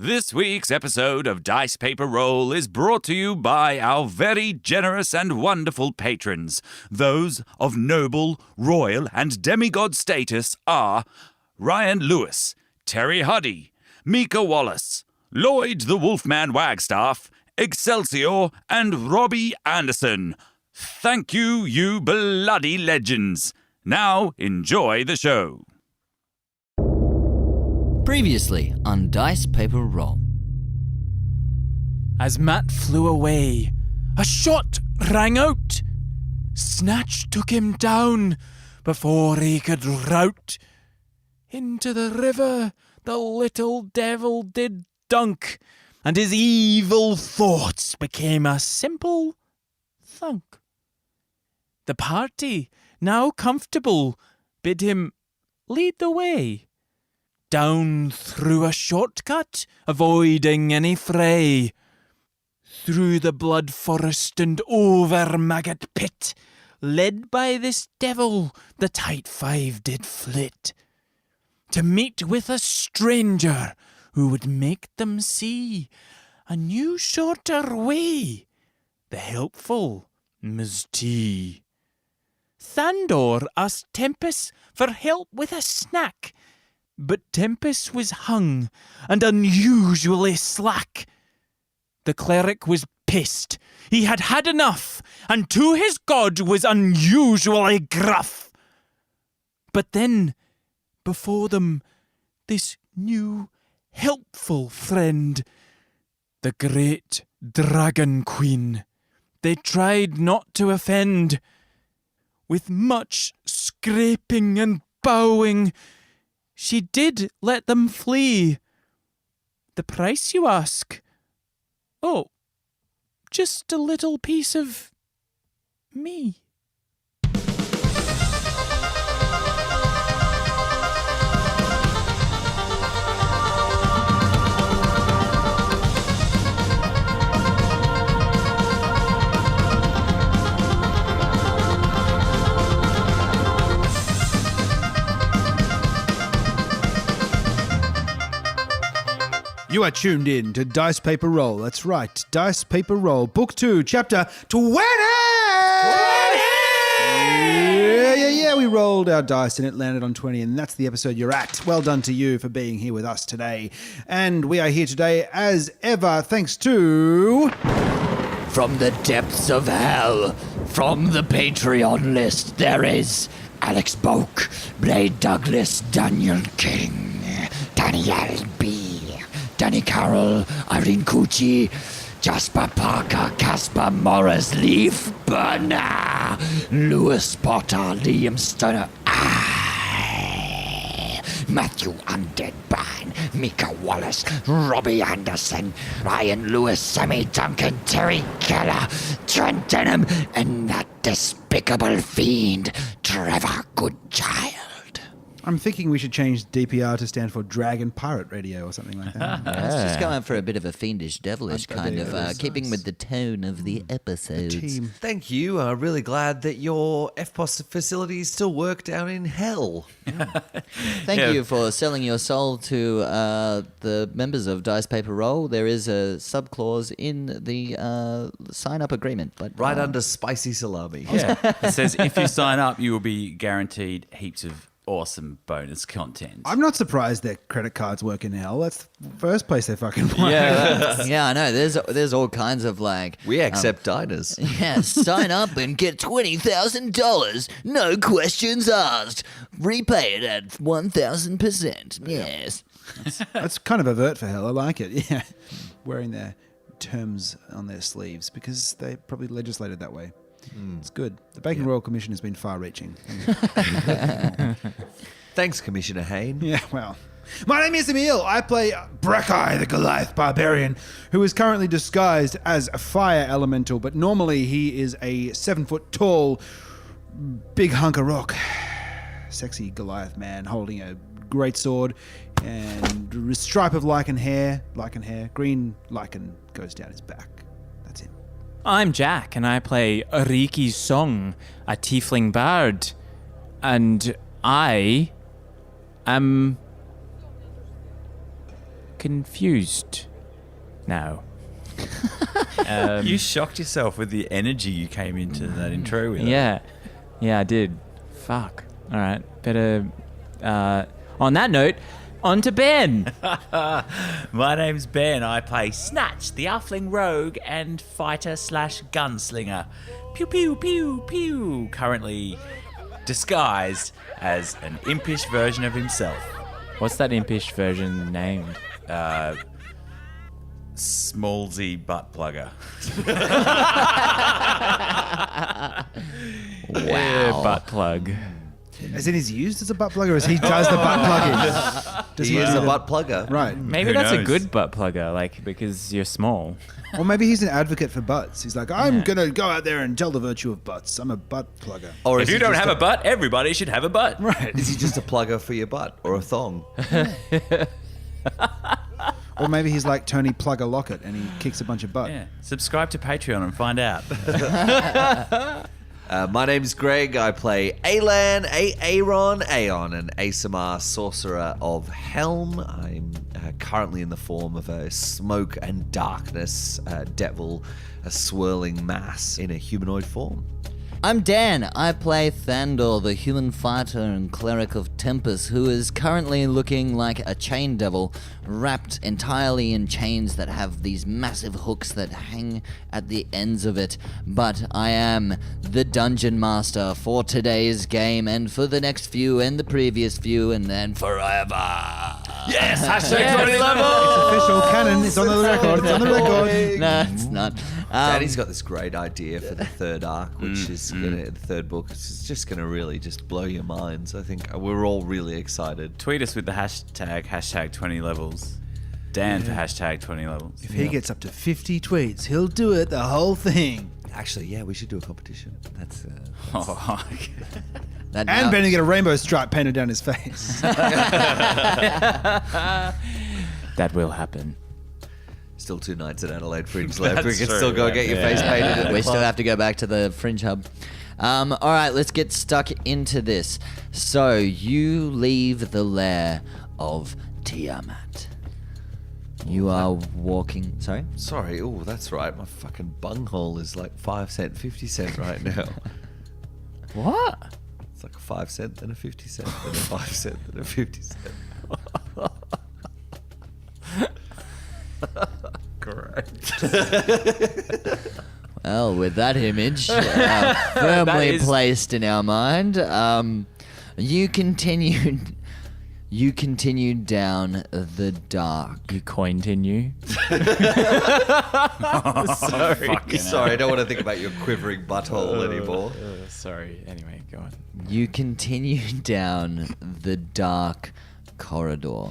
This week's episode of Dice Paper Roll is brought to you by our very generous and wonderful patrons. Those of noble, royal, and demigod status are Ryan Lewis, Terry Huddy, Mika Wallace, Lloyd the Wolfman Wagstaff, Excelsior, and Robbie Anderson. Thank you, you bloody legends. Now enjoy the show. Previously on Dice Paper Roll. As Matt flew away, a shot rang out. Snatch took him down before he could rout. Into the river the little devil did dunk, and his evil thoughts became a simple thunk. The party, now comfortable, bid him lead the way. Down through a shortcut, avoiding any fray. Through the blood forest and over maggot pit, led by this devil, the tight five did flit. To meet with a stranger who would make them see a new shorter way, the helpful Ms. T. Thandor asked Tempest for help with a snack, but Tempest was hung and unusually slack. The cleric was pissed. He had had enough, and to his god was unusually gruff. But then, before them, this new, helpful friend, the great Dragon Queen. They tried not to offend. With much scraping and bowing, she did let them flee. The price, you ask? Oh, just a little piece of me. You are tuned in to Dice Paper Roll. That's right, Dice Paper Roll, Book 2, Chapter 20! Yeah, we rolled our dice and it landed on 20, and that's the episode you're at. Well done to you for being here with us today. And we are here today, as ever, thanks to... From the depths of hell, from the Patreon list, there is Alex Boak, Blade Douglas, Daniel King, Danielle B., Danny Carroll, Irene Cucci, Jasper Parker, Casper Morris, Leaf Burner, Lewis Potter, Liam Stoner, Matthew Undead Byrne, Mika Wallace, Robbie Anderson, Ryan Lewis, Sammy Duncan, Terry Keller, Trent Denham, and that despicable fiend, Trevor Goodchild. I'm thinking we should change DPR to stand for Dragon Pirate Radio or something like that. It's just going for a bit of a fiendish, devilish kind of, keeping with the tone of the episodes. Team. Thank you. I'm really glad that your FPOS facilities still work down in hell. Thank you for selling your soul to the members of Dice Paper Roll. There is a sub-clause in the sign-up agreement. But Right under spicy salami. Yeah, it says if you sign up, you will be guaranteed heaps of awesome bonus content. I'm not surprised that credit cards work in hell. That's the first place they fucking work. yeah, I know. There's all kinds of like... We accept diners. Yeah, sign up and get $20,000. No questions asked. Repay it at 1,000%. Yes. That's kind of overt for hell. I like it. Yeah. Wearing their terms on their sleeves because they probably legislated that way. It's good. The Bacon Royal Commission has been far-reaching. Thanks, Commissioner Hain. Yeah, well. My name is Emil. I play Brackeye, the Goliath Barbarian, who is currently disguised as a fire elemental, but normally he is a 7-foot-tall, big hunk of rock. Sexy Goliath man holding a great sword and a stripe of lichen hair. Green lichen goes down his back. That's him. I'm Jack, and I play Ariki's Song, a tiefling bard. And I am confused now. You shocked yourself with the energy you came into that intro with. Yeah, I did. Fuck. All right, better. On that note, on to Ben. My name's Ben. I play Snatch, the Halfling Rogue and Fighter/Gunslinger. Pew, pew, pew, pew. Currently disguised as an impish version of himself. What's that impish version named? Smallsy Butt Plugger. Wow. Butt plug. As in he's used as a butt plugger, as he does the butt plugging. Does He is need a butt plugger. Right. Maybe Who that's a knows? good butt plugger, like, because you're small. Or maybe he's an advocate for butts. He's like, I'm going to go out there and tell the virtue of butts. I'm a butt plugger. Or If is you he don't just have a butt, everybody should have a butt. Right. Is he just a plugger for your butt or a thong? Or maybe he's like Tony Plugger Lockett and he kicks a bunch of butt. Yeah. Subscribe to Patreon and find out. My name's Greg. I play Alan, Acheron, Aeon, an ASMR sorcerer of Helm. I'm currently in the form of a smoke and darkness devil, a swirling mass in a humanoid form. I'm Dan. I play Thandor, the human fighter and cleric of Tempest, who is currently looking like a chain devil, wrapped entirely in chains that have these massive hooks that hang at the ends of it. But I am the dungeon master for today's game, and for the next few, and the previous few, and then forever. Yes! Hashtag 20 level! It's official canon. It's on the record. It's on the record. No, it's not. Daddy's got this great idea for the third arc, which is the third book. It's just going to really just blow your minds. I think we're all really excited. Tweet us with the hashtag 20 levels. Dan for hashtag 20 levels. If he gets up to 50 tweets, he'll do it, the whole thing. Actually, yeah, we should do a competition. That's Oh, That And now- Ben will get a rainbow stripe painted down his face. That will happen. still 2 nights at Adelaide Fringe left. We That's can true, still go yeah. get your face painted. At We the still club. have to go back to the Fringe Hub. All right, let's get stuck into this. So you leave the lair of Tiamat. You are walking. Sorry. Sorry, oh, that's right. My fucking bunghole is like 5 cent, 50 cent right now. What? It's like a 5 cent, then a 50 cent, then a 5 cent, then a 50 cent. great. Well, with that image firmly is- placed in our mind, you continued. You continued down the dark. You continue. Sorry, I don't want to think about your quivering butthole anymore. Sorry. Anyway, go on. You continued down the dark corridor.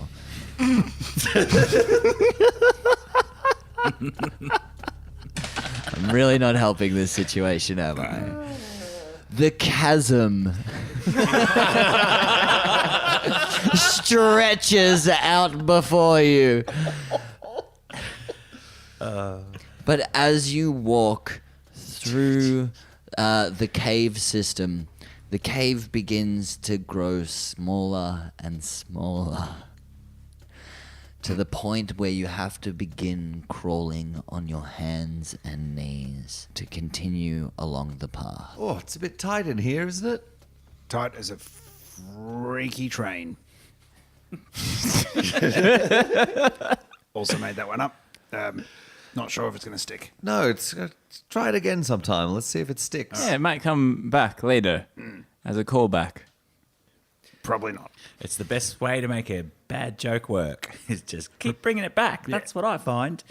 I'm really not helping this situation, am I? The chasm stretches out before you. But as you walk through the cave system, the cave begins to grow smaller and smaller, to the point where you have to begin crawling on your hands and knees to continue along the path. Oh, it's a bit tight in here, isn't it? Tight as a freaky train. Also made that one up. Not sure if it's going to stick. No, try it again sometime. Let's see if it sticks. Yeah, it might come back later as a callback. Probably not. It's the best way to make a bad joke work, is just keep bringing it back. That's what I find.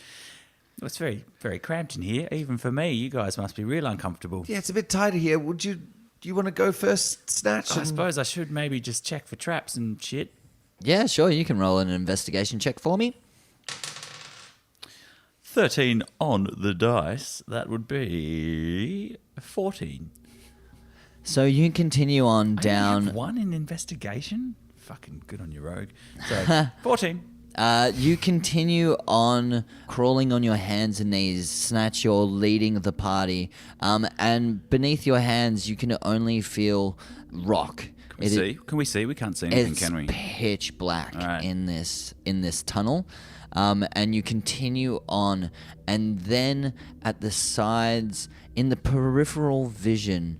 It's very, very cramped in here. Even for me, you guys must be real uncomfortable. Yeah, it's a bit tighter here. Do you want to go first, Snatch? I suppose I should maybe just check for traps and shit. Yeah, sure, you can roll an investigation check for me. 13 on the dice. That would be 14. So you continue on I only down. have 1 in investigation? Fucking good on you, rogue. So, 14. You continue on crawling on your hands and knees. Snatch, you're leading the party. And beneath your hands, you can only feel rock. Can we see? Can we see? We can't see anything, It's can we? pitch black All right. in this tunnel. and you continue on, and then at the sides, in the peripheral vision,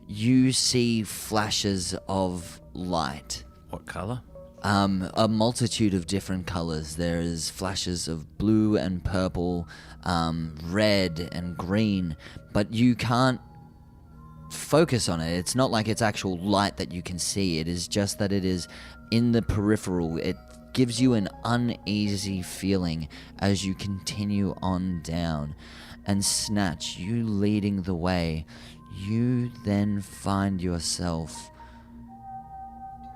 you see flashes of light. What colour? A multitude of different colors. There's flashes of blue and purple, red and green, but you can't focus on it. It's not like it's actual light that you can see. It is just that it is in the peripheral. It gives you an uneasy feeling as you continue on down. And Snatch, you leading the way, you then find yourself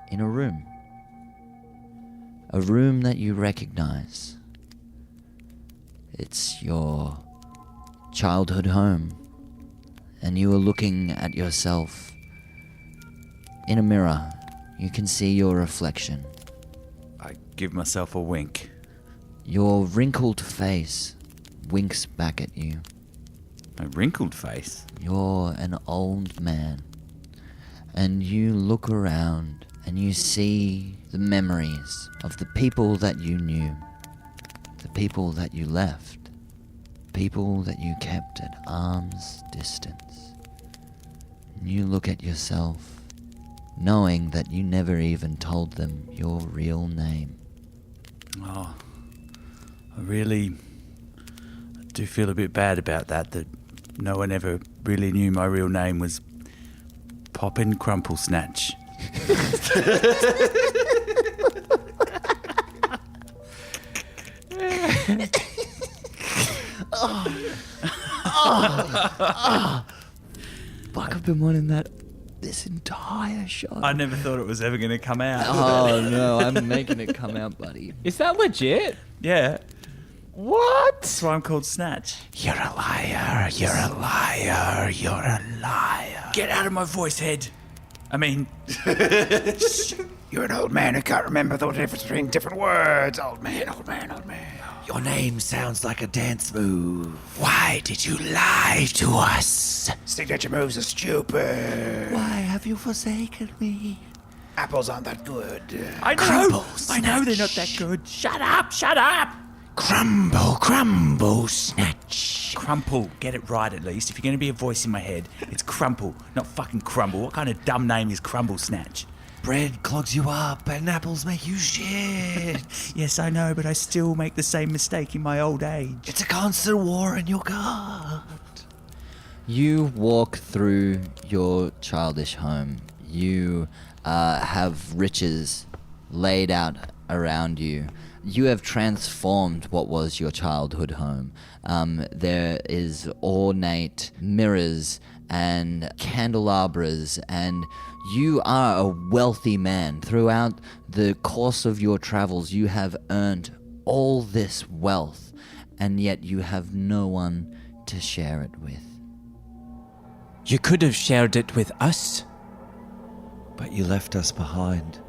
in a room. A room that you recognize. It's your childhood home. And you are looking at yourself in a mirror. You can see your reflection. I give myself a wink. Your wrinkled face winks back at you. My wrinkled face? You're an old man. And you look around and you see the memories of the people that you knew, the people that you left, people that you kept at arm's distance. And you look at yourself, knowing that you never even told them your real name. Oh, I do feel a bit bad about that no one ever really knew my real name was Poppin' Crumple Snatch. Fuck, I've been wanting that this entire show. I never thought it was ever going to come out. Oh no, I'm making it come out, buddy. Is that legit? Yeah, What? that's why I'm called Snatch. You're a liar. You're a liar. You're a liar. Get out of my voice, head. I mean, You're an old man who can't remember the difference between different words. Old man, old man, old man. Your name sounds like a dance move. Why did you lie to us? Signature moves are stupid. Why have you forsaken me? Apples aren't that good. I know they're not that good. Shut up. Shut up. Crumble, crumble, Snatch. Crumple, get it right at least. If you're going to be a voice in my head, it's Crumple, not fucking Crumble. What kind of dumb name is Crumble Snatch? Bread clogs you up and apples make you shit. Yes, I know, but I still make the same mistake in my old age. It's a constant war in your gut. You walk through your childish home. You have riches laid out around you. You have transformed what was your childhood home. There is ornate mirrors and candelabras, and you are a wealthy man. Throughout the course of your travels, you have earned all this wealth, and yet you have no one to share it with. You could have shared it with us. But you left us behind.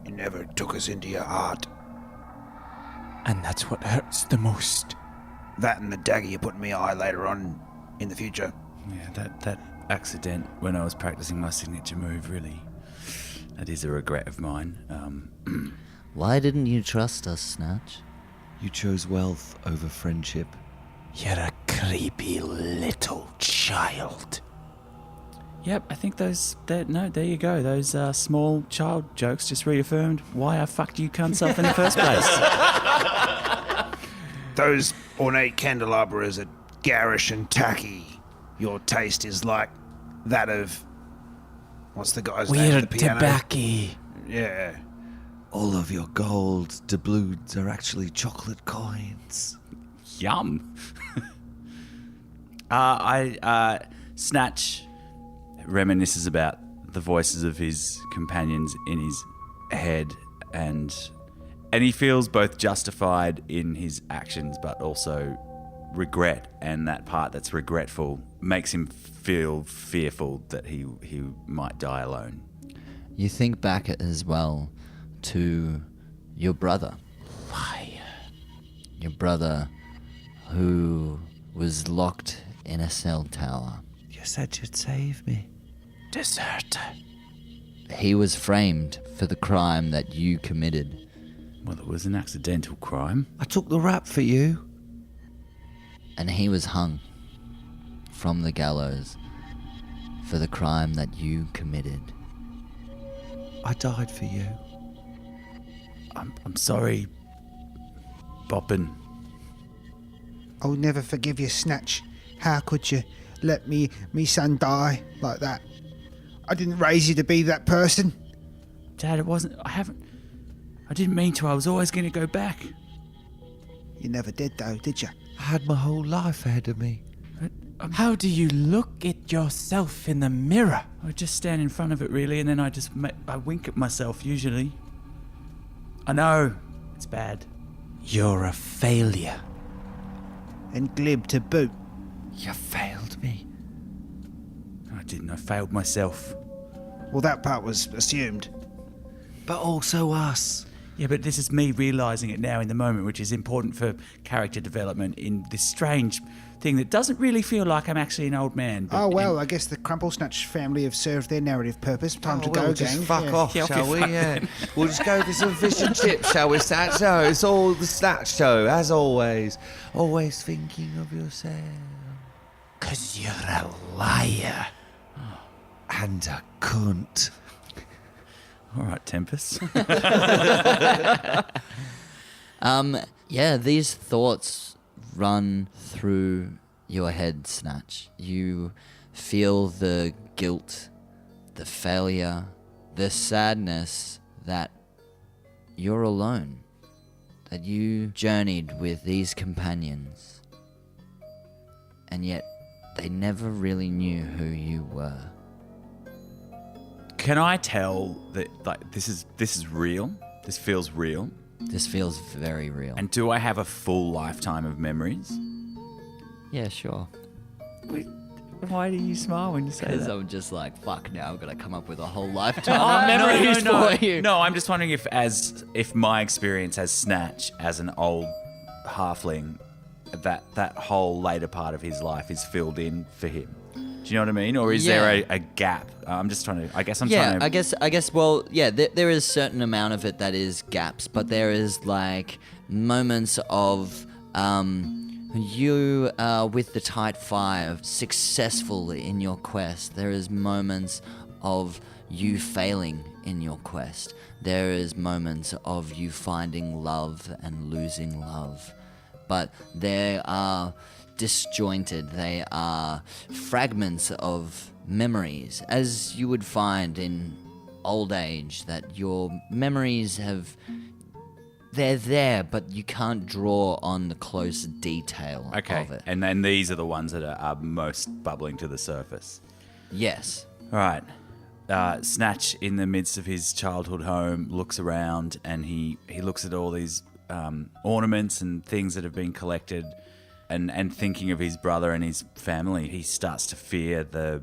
You never took us into your heart. And that's what hurts the most. That and the dagger you put in my eye later on in the future. Yeah, that accident when I was practicing my signature move, really, that is a regret of mine. Why didn't you trust us, Snatch? You chose wealth over friendship. You're a creepy little child. Yep, I think there you go. Those small child jokes just reaffirmed why I fucked you cunts up in the first place. Those ornate candelabras are garish and tacky. Your taste is like that of... What's the guy's name? Weird The piano? tobacco. Yeah. All of your gold doubloons are actually chocolate coins. Yum. Snatch reminisces about the voices of his companions in his head, and he feels both justified in his actions but also regret, and that part that's regretful makes him feel fearful that he might die alone. You think back as well to your brother. Your brother who was locked in a cell tower. You said you'd save me. Deserter. He was framed for the crime that you committed, Well, it was an accidental crime. I took the rap for you. And he was hung from the gallows for the crime that you committed. I died for you. I'm sorry, Boppin. I'll never forgive you, Snatch. How could you let me son die like that? I didn't raise you to be that person. Dad, it wasn't. I didn't mean to. I was always going to go back. You never did, though, did you? I had my whole life ahead of me. How do you look at yourself in the mirror? I just stand in front of it, really, and then I wink at myself, usually. I know. It's bad. You're a failure. And glib to boot. You failed me. I didn't. I failed myself. Well, that part was assumed. But also us. Yeah, but this is me realising it now in the moment, which is important for character development in this strange thing that doesn't really feel like I'm actually an old man. Oh, well, I guess the Crumple Snatch family have served their narrative purpose. Time to go, we'll gang. just fuck off, Yeah, shall okay, we? fine. Yeah. We'll just go for some fish and chips, shall we, Snatch? No, it's all the Snatch show, as always. Always thinking of yourself. 'Cause you're a liar. And a cunt. All right, Tempest. Yeah, these thoughts run through your head, Snatch. You feel the guilt, the failure, the sadness that you're alone, that you journeyed with these companions, and yet they never really knew who you were. Can I tell that this is real? This feels real. This feels very real. And do I have a full lifetime of memories? Yeah, sure. Why do you smile when you say Because that? I'm just like, fuck, now I've got to come up with a whole lifetime of memories no. for you. No, I'm just wondering if my experience as Snatch, as an old halfling, that whole later part of his life is filled in for him. Do you know what I mean? Or is there a gap? I'm just trying to. I guess I'm trying to. I guess. Well, yeah. There is a certain amount of it that is gaps, but there is like moments of you with the tight five, successful in your quest. There is moments of you failing in your quest. There is moments of you finding love and losing love, but there are disjointed. They are fragments of memories, as you would find in old age, that your memories they're there, but you can't draw on the close detail of it. And then these are the ones that are most bubbling to the surface. Yes. All right. Snatch, in the midst of his childhood home, looks around and he looks at all these ornaments and things that have been collected. And thinking of his brother and his family, he starts to fear the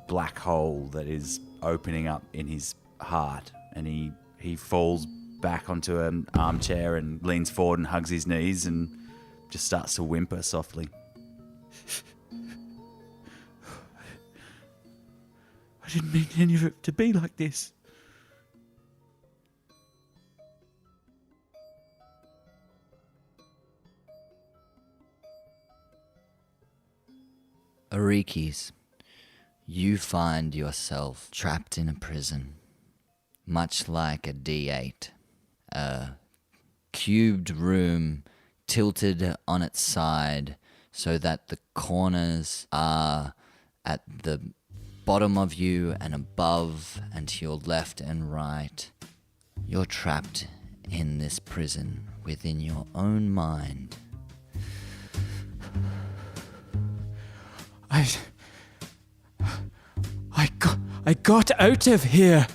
black hole that is opening up in his heart. And he falls back onto an armchair and leans forward and hugs his knees and just starts to whimper softly. I didn't mean any of it to be like this. Arikis, you find yourself trapped in a prison, much like a D8. A cubed room tilted on its side so that the corners are at the bottom of you and above and to your left and right. You're trapped in this prison within your own mind. I got out of here.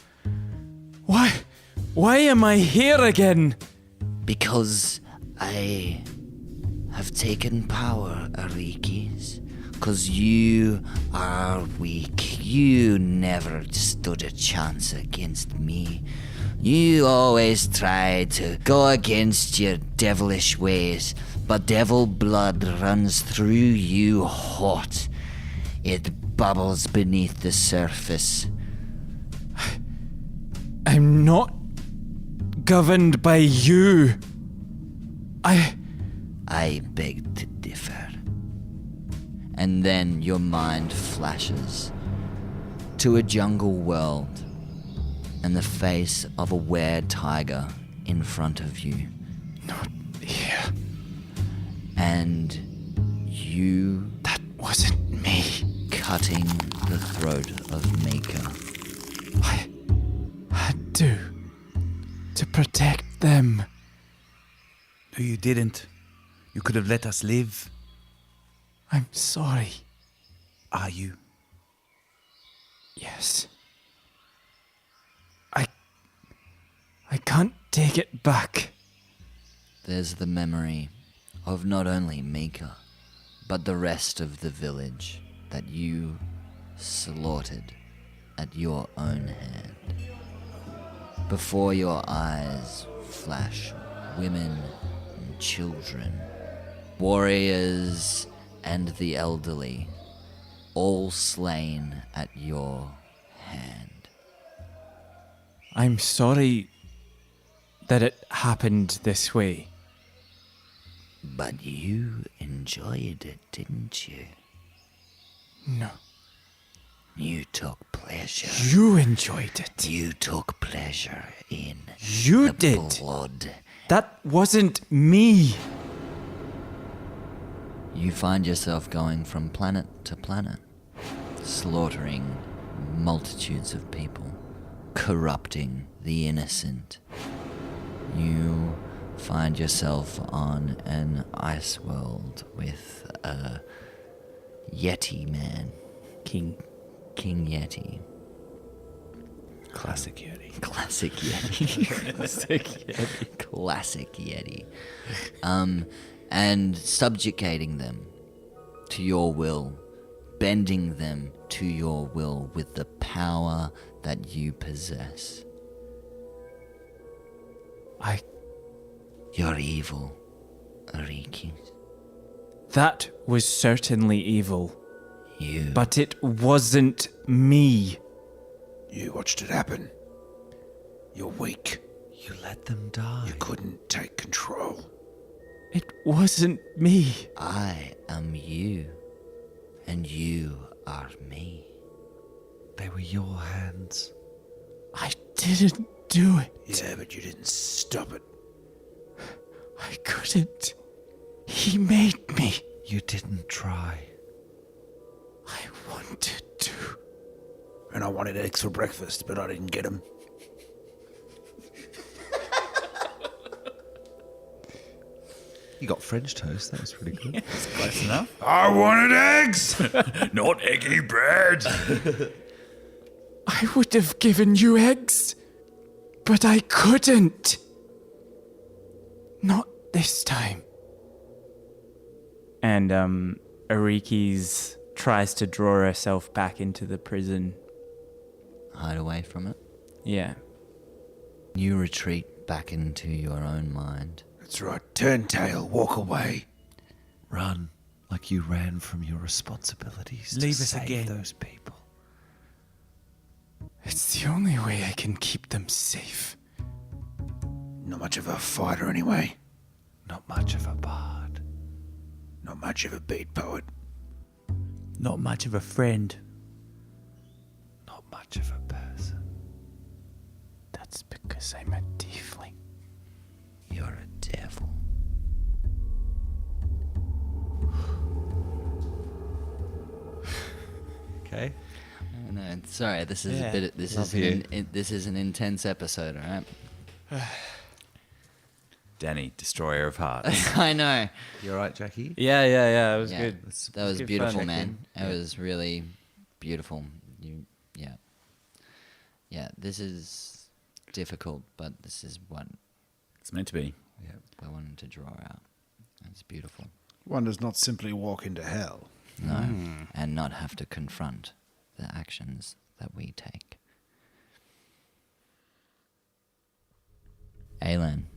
Why am I here again? Because I have taken power, Arikis. 'Cause you are weak. You never stood a chance against me. You always tried to go against your devilish ways, but devil blood runs through you hot. It bubbles beneath the surface. I'm not governed by you. I beg to differ. And then your mind flashes to a jungle world and the face of a were-tiger in front of you. Not here. And you That wasn't me. cutting the throat of Mika. I had to protect them. No, you didn't. You could have let us live. I'm sorry. Are you? Yes. I can't take it back. There's the memory of not only Mika, but the rest of the village that you slaughtered at your own hand. Before your eyes flash women and children, warriors and the elderly, all slain at your hand. I'm sorry that it happened this way. But you enjoyed it, didn't you? No. You took pleasure. You enjoyed it. You took pleasure in You the did. blood. That wasn't me. You find yourself going from planet to planet, slaughtering multitudes of people, corrupting the innocent. You find yourself on an ice world with a Yeti man. King Yeti. Classic Yeti. Classic Yeti. Classic Yeti. And subjugating them to your will, bending them to your will with the power that you possess. You're evil, Ariki. That was certainly evil. You. But it wasn't me. You watched it happen. You're weak. You let them die. You couldn't take control. It wasn't me. I am you, and you are me. They were your hands. I didn't do it. Yeah, but you didn't stop it. I couldn't. He made me. You didn't try. I wanted to. And I wanted eggs for breakfast, but I didn't get them. You got French toast. That was pretty good. Close enough. I wanted eggs! Not eggy bread. I would have given you eggs, but I couldn't. Not this time. And, Ariki's tries to draw herself back into the prison. Hide away from it. Yeah. You retreat back into your own mind. That's right. Turn tail, walk away. Run like you ran from your responsibilities Leave to us save again. those people. It's the only way I can keep them safe. Not much of a fighter anyway. Not much of a bard. Not much of a beat poet. Not much of a friend. Not much of a person. That's because I'm a tiefling. You're a devil. Okay. No, sorry. This is Yeah. a bit. This Love is this is an intense episode. All right. Danny, destroyer of hearts. I know. You all right, Jackie? Yeah. It was Yeah, good. that was good beautiful, fun, man. Jackie. It was really beautiful. Yeah. This is difficult, but this is what It's meant to be. I wanted to draw out. It's beautiful. One does not simply walk into hell. No, and not have to confront the actions that we take. Alan,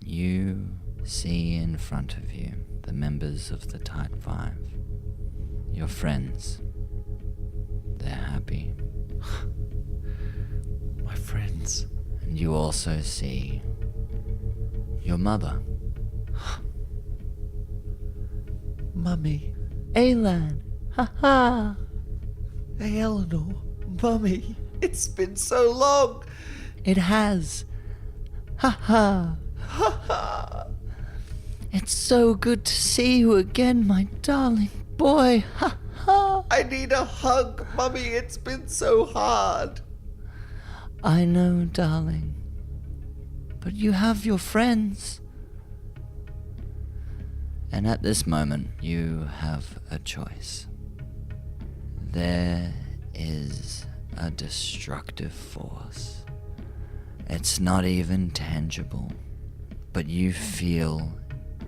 you see in front of you the members of the Tide Five. Your friends. They're happy. My friends. And you also see your mother. Mummy. Alan, ha. Hey, Eleanor. Mummy. It's been so long. It has. Ha. It's so good to see you again, my darling boy. Ha. I need a hug, Mummy. It's been so hard. I know, darling. But you have your friends. And at this moment, you have a choice. There is a destructive force. It's not even tangible, but you feel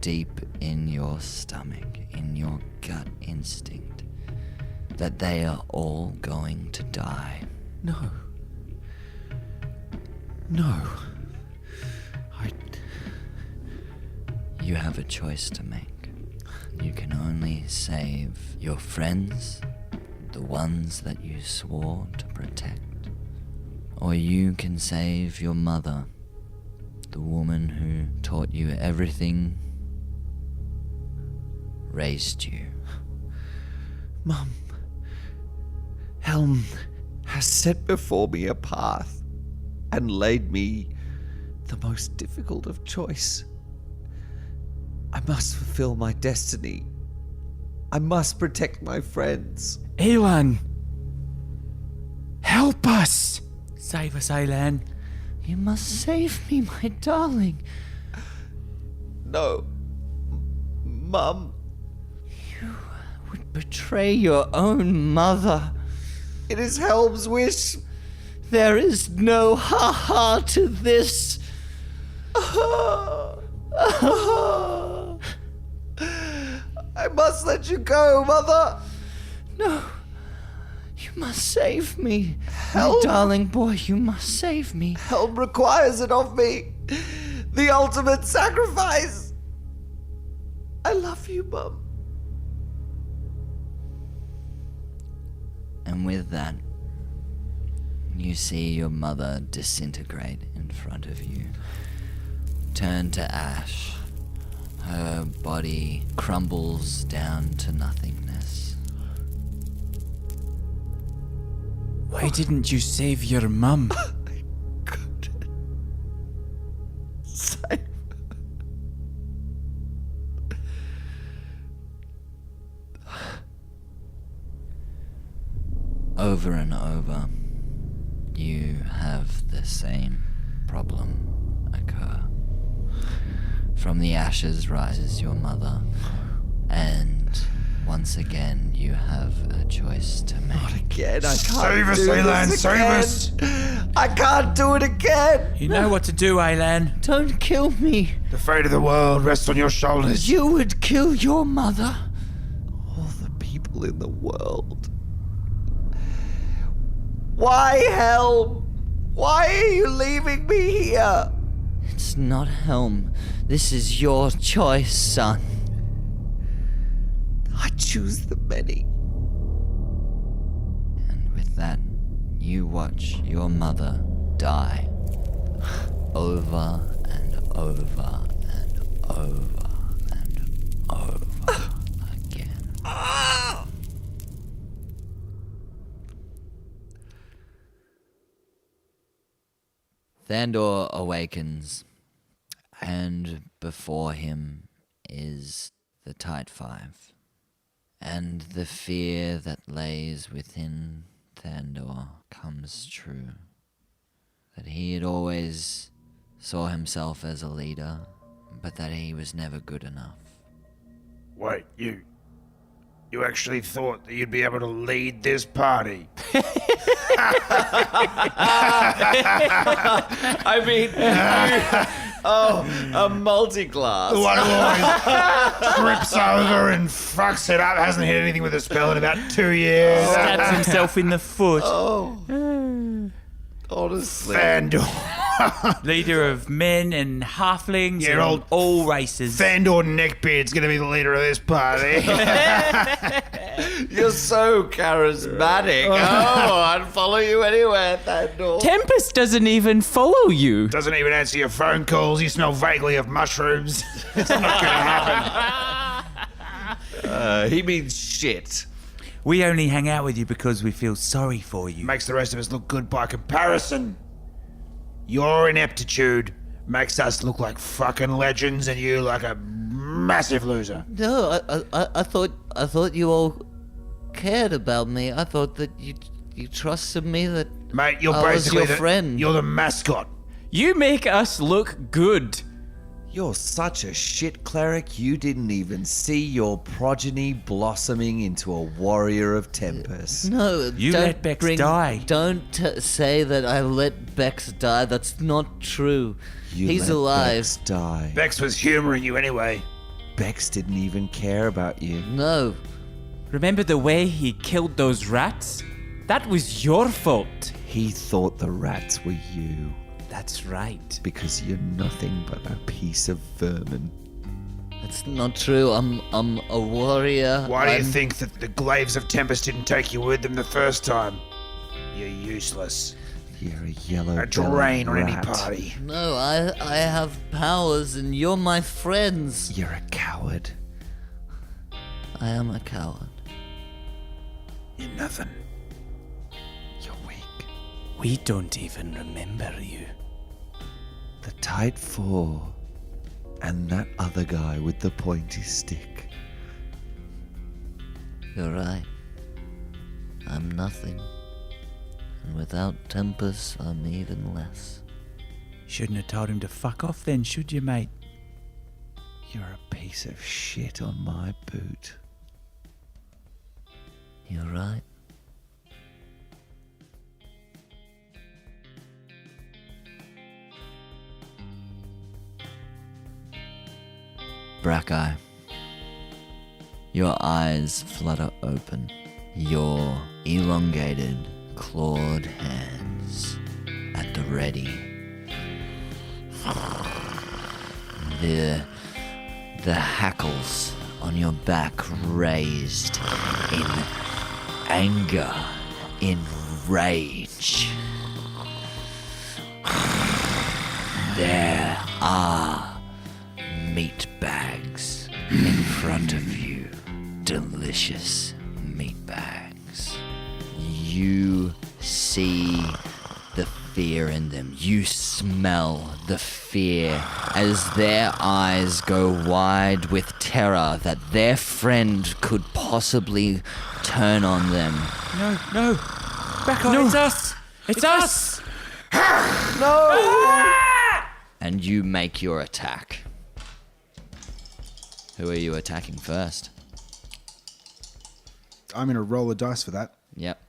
deep in your stomach, in your gut instinct, that they are all going to die. No. You have a choice to make. You can only save your friends, the ones that you swore to protect, or you can save your mother, the woman who taught you everything, raised you. Mum. Helm has set before me a path and laid me the most difficult of choice. I must fulfill my destiny. I must protect my friends. Alan! Help us! Save us, Alan. You must save me, my darling. No. Mum, Would betray your own mother. it is Helm's wish. There is no ha-ha to this. I must let you go, Mother. No. You must save me. Help. My darling boy, you must save me. Helm requires it of me. The ultimate sacrifice. I love you, Mum. And with that, you see your mother disintegrate in front of you, turn to ash. Her body crumbles down to nothingness. Why didn't you save your mum? Couldn't save. Over and over, you have the same problem occur. From the ashes rises your mother, and once again you have a choice to make. Again, I can't Save us, do Alan, this save again. us. I can't do it again. You know what to do, Alan. Don't kill me! The fate of the world rests on your shoulders. You would kill your mother! All the people in the world. Why, Helm? Why are you leaving me here? It's not Helm. This is your choice, son. I choose the many. And with that, you watch your mother die. Over and over and over and over again. Thandor awakens, and before him is the Tight Five. And the fear that lays within Thandor comes true. That he had always saw himself as a leader, but that he was never good enough. Wait, you actually thought that you'd be able to lead this party? I mean, a multi-class. The one who always trips over and fucks it up, hasn't hit anything with a spell in about 2 years. Stabs himself in the foot. Oh, honestly. Fandor. Leader of men and halflings Yeah, and old all races. Thandor Neckbeard's going to be the leader of this party. You're so charismatic. Oh, I'd follow you anywhere, Thandor. Tempest doesn't even follow you. Doesn't even answer your phone calls. You smell vaguely of mushrooms. It's not going to happen. He means shit. We only hang out with you because we feel sorry for you. Makes the rest of us look good by comparison. Your ineptitude makes us look like fucking legends and you like a massive loser. No, I thought you all cared about me. I thought that you trusted me, that Mate, you're I was basically your friend. You're the mascot. You make us look good. You're such a shit cleric, you didn't even see your progeny blossoming into a warrior of Tempest. No, You don't let Bex die. Don't say that I let Bex die. That's not true. You He's let alive. Bex die. Bex was humoring you anyway. Bex didn't even care about you. No, Remember the way he killed those rats? That was your fault. He thought the rats were you That's right. because you're nothing but a piece of vermin. that's not true. I'm a warrior. Why do you I'm- think that the Glaives of Tempest didn't take you with them the first time? You're useless. You're a yellow A drain on any rat. party. No, I have powers, and you're my friends. You're a coward. I am a coward. You're nothing. You're weak. We don't even remember you. The Tight Four and that other guy with the pointy stick. You're right. I'm nothing. And without Tempest, I'm even less. Shouldn't have told him to fuck off then, should you, mate? You're a piece of shit on my boot. You're right. Brackeye. Your eyes flutter open. Your elongated, clawed hands at the ready. The hackles on your back raised in anger, in rage. There are meat bags in front of you. Delicious meat bags. You see the fear in them. You smell the fear as their eyes go wide with terror that their friend could possibly turn on them. No. Back on, it's us. It's us! And you make your attack. Who are you attacking first? I'm going to roll a dice for that. Yep.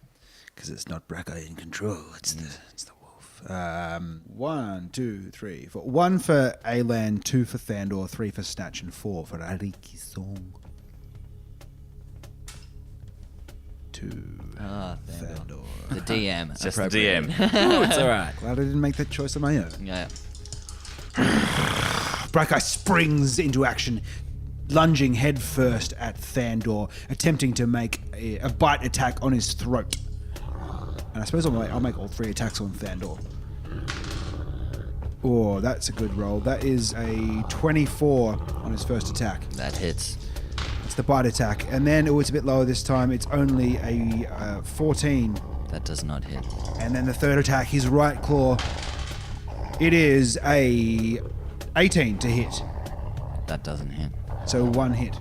Because it's not Brackeye in control. It's the wolf. 1, 2, 3, 4. 1 for Alan, 2 for Thandor, 3 for Snatch, and 4 for Ariki Song. 2. Thandor. The DM. Just the appropriate. DM. It's alright. Glad I didn't make that choice on my own. Yeah. Brackeye springs into action, lunging headfirst at Thandor, attempting to make a bite attack on his throat. And I suppose I'll make all 3 attacks on Thandor. Oh, that's a good roll. That is a 24 on his first attack. That hits. It's the bite attack. And then, it's a bit lower this time. It's only a 14. That does not hit. And then the third attack, his right claw. It is a 18 to hit. That doesn't hit. So 1 hit.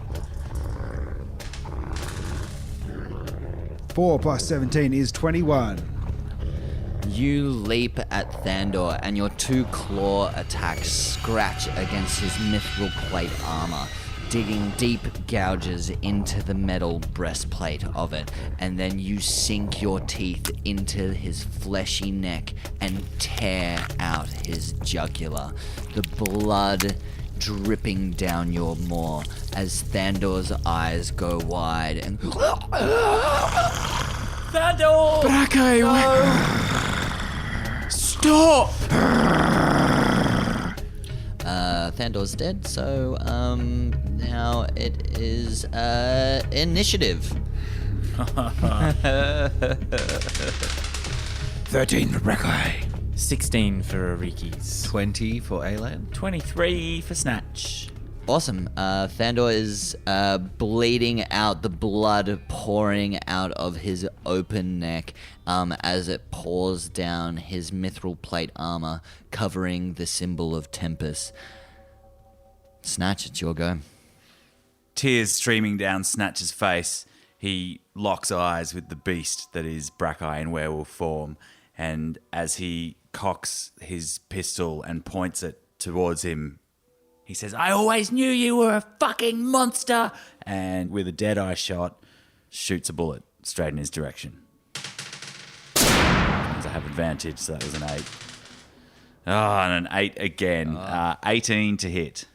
4 plus 17 is 21. You leap at Thandor, and your 2 claw attacks scratch against his mithril plate armor, digging deep gouges into the metal breastplate of it, and then you sink your teeth into his fleshy neck and tear out his jugular. The blood dripping down your maw as Thandor's eyes go wide and Brackeye! Stop! Thandor's dead, so now it is initiative. 13 for Brackeye. 16 for Arikis. 20 for Alan. 23 for Snatch. Awesome. Thandor is bleeding out, the blood pouring out of his open neck as it pours down his mithril plate armor, covering the symbol of Tempest. Snatch, it's your go. Tears streaming down Snatch's face, he locks eyes with the beast that is Brackeye in werewolf form, and as he cocks his pistol and points it towards him, he says, "I always knew you were a fucking monster!" And with a dead-eye shot, shoots a bullet straight in his direction. Because I have advantage, so that was an 8. Oh, and an 8 again. 18 to hit.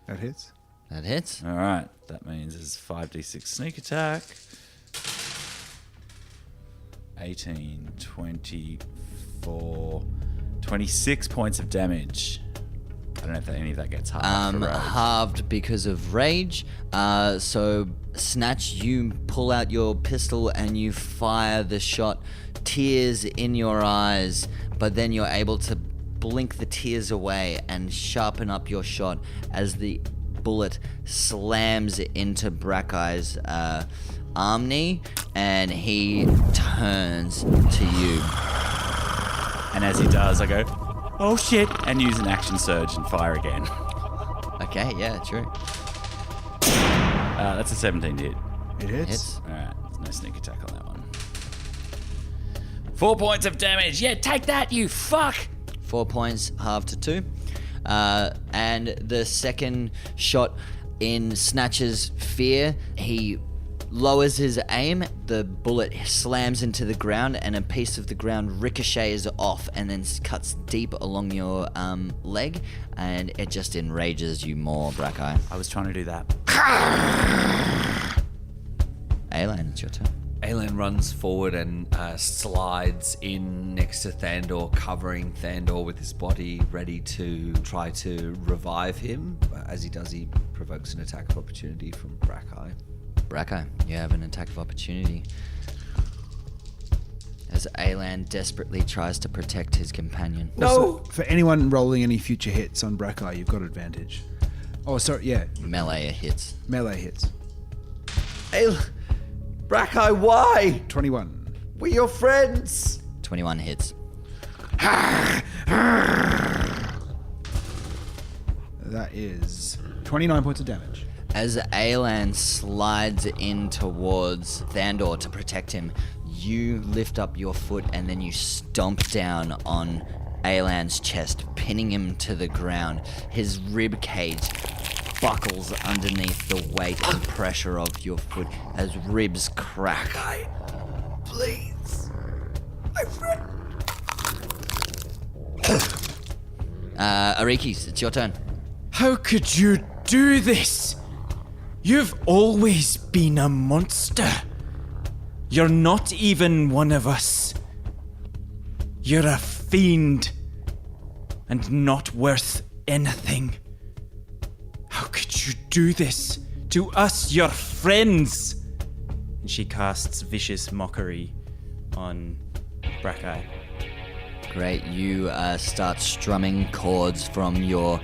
That hits. That hits. All right, that means it's 5d6 sneak attack. 18, 24, 26 points of damage. I don't know if any of that gets halved for rage. Halved because of rage. So, Snatch, you pull out your pistol and you fire the shot. Tears in your eyes, but then you're able to blink the tears away and sharpen up your shot as the bullet slams into Brackeye's arm knee, and he turns to you. And as he does, I go, "Oh shit," and use an action surge and fire again. Okay, yeah, true. That's a 17 to hit. It hits. Hits. All right, there's no sneak attack on that one. 4 points of damage. Yeah, take that, you fuck. 4 points, halved to 2. And the second shot in Snatch's fear, he lowers his aim, the bullet slams into the ground, and a piece of the ground ricochets off and then cuts deep along your leg, and it just enrages you more, Brackeye. I was trying to do that. Alan, it's your turn. Alan runs forward and slides in next to Thandor, covering Thandor with his body, ready to try to revive him. As he does, he provokes an attack of opportunity from Brackeye. Brackeye, you have an attack of opportunity. As Alan desperately tries to protect his companion. Also, for anyone rolling any future hits on Brackeye, you've got advantage. Oh, sorry, yeah. Melee hits. Melee hits. Brackeye, why? 21. We're your friends. 21 hits. That is 29 points of damage. As Alan slides in towards Thandor to protect him, you lift up your foot and then you stomp down on Alan's chest, pinning him to the ground. His rib cage buckles underneath the weight and pressure of your foot as ribs crack. Please. My friend. Arikis, it's your turn. How could you do this? You've always been a monster. You're not even one of us. You're a fiend. And not worth anything. How could you do this to us, your friends? And she casts vicious mockery on Brackeye. Great, you start strumming chords from your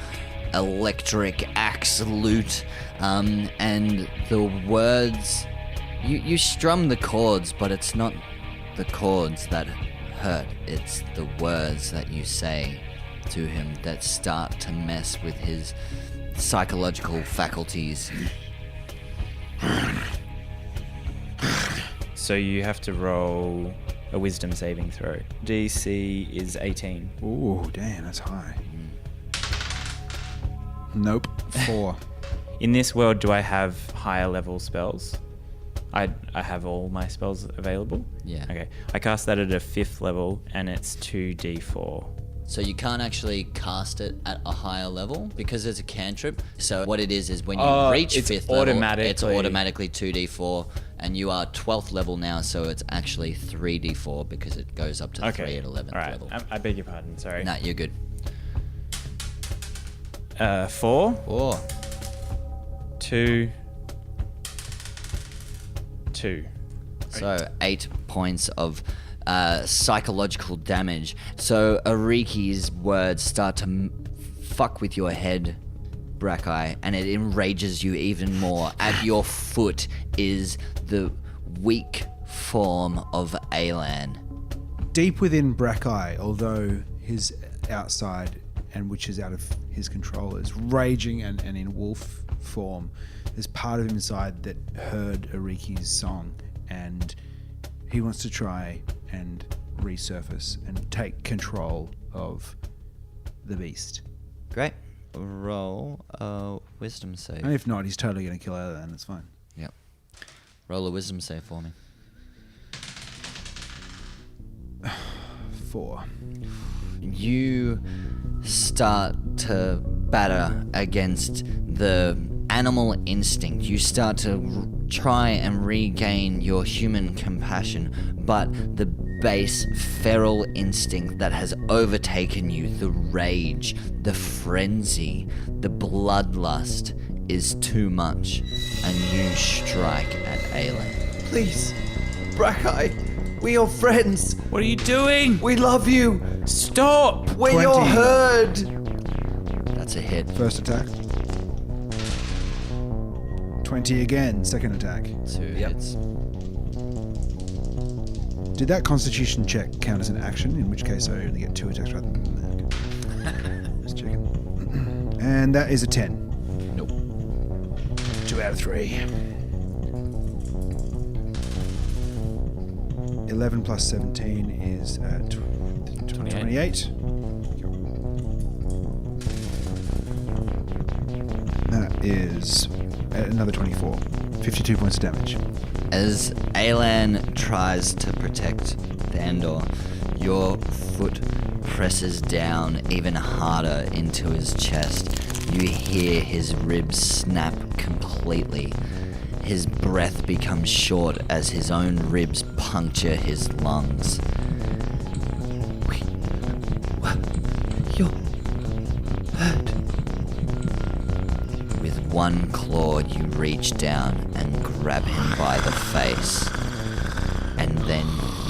electric axe lute, and the words, you strum the chords, but it's not the chords that hurt, it's the words that you say to him that start to mess with his psychological faculties. So you have to roll a wisdom saving throw. DC is 18. Ooh, damn, that's high. Nope. 4. In this world, do I have higher level spells? I have all my spells available? Yeah. Okay. I cast that at a 5th level, and it's 2d4. So you can't actually cast it at a higher level because it's a cantrip. So what it is when you reach it's 5th level, it's automatically- automatically 2d4, and you are 12th level now, so it's actually 3d4 because it goes up to 3 at 11th All right. level. I beg your pardon. Sorry. Nah, you're good. 4. 4. 2. So 8 points of psychological damage. So Ariki's words start to fuck with your head, Brackeye, and it enrages you even more. At your foot is the weak form of Alan. Deep within Brackeye, although his outside, and which is out of his control, is raging and in wolf form, there's part of him inside that heard Ariki's song, and he wants to try and resurface and take control of the beast. Great. Roll a wisdom save. And if not, he's totally going to kill Alan. It's fine. Yep. Roll a wisdom save for me. 4. You start to batter against the animal instinct. You start to try and regain your human compassion, but the base feral instinct that has overtaken you, the rage, the frenzy, the bloodlust is too much, and you strike at Aelin. Please, Brackeye, we're your friends. What are you doing? We love you. Stop! We're 20. your herd. That's a hit. First attack. 20 again. Second attack. 2 hits. Did that Constitution check count as an action? In which case I only get 2 attacks rather than that. Just checking. And that is a 10. Nope. 2 out of 3. 11 plus 17 is 28. That is another 24. 52 points of damage. As Alan tries to protect the Endor, your foot presses down even harder into his chest. You hear his ribs snap completely. His breath becomes short as his own ribs puncture his lungs. You're hurt. With one claw, you reach down and grab him by the face. And then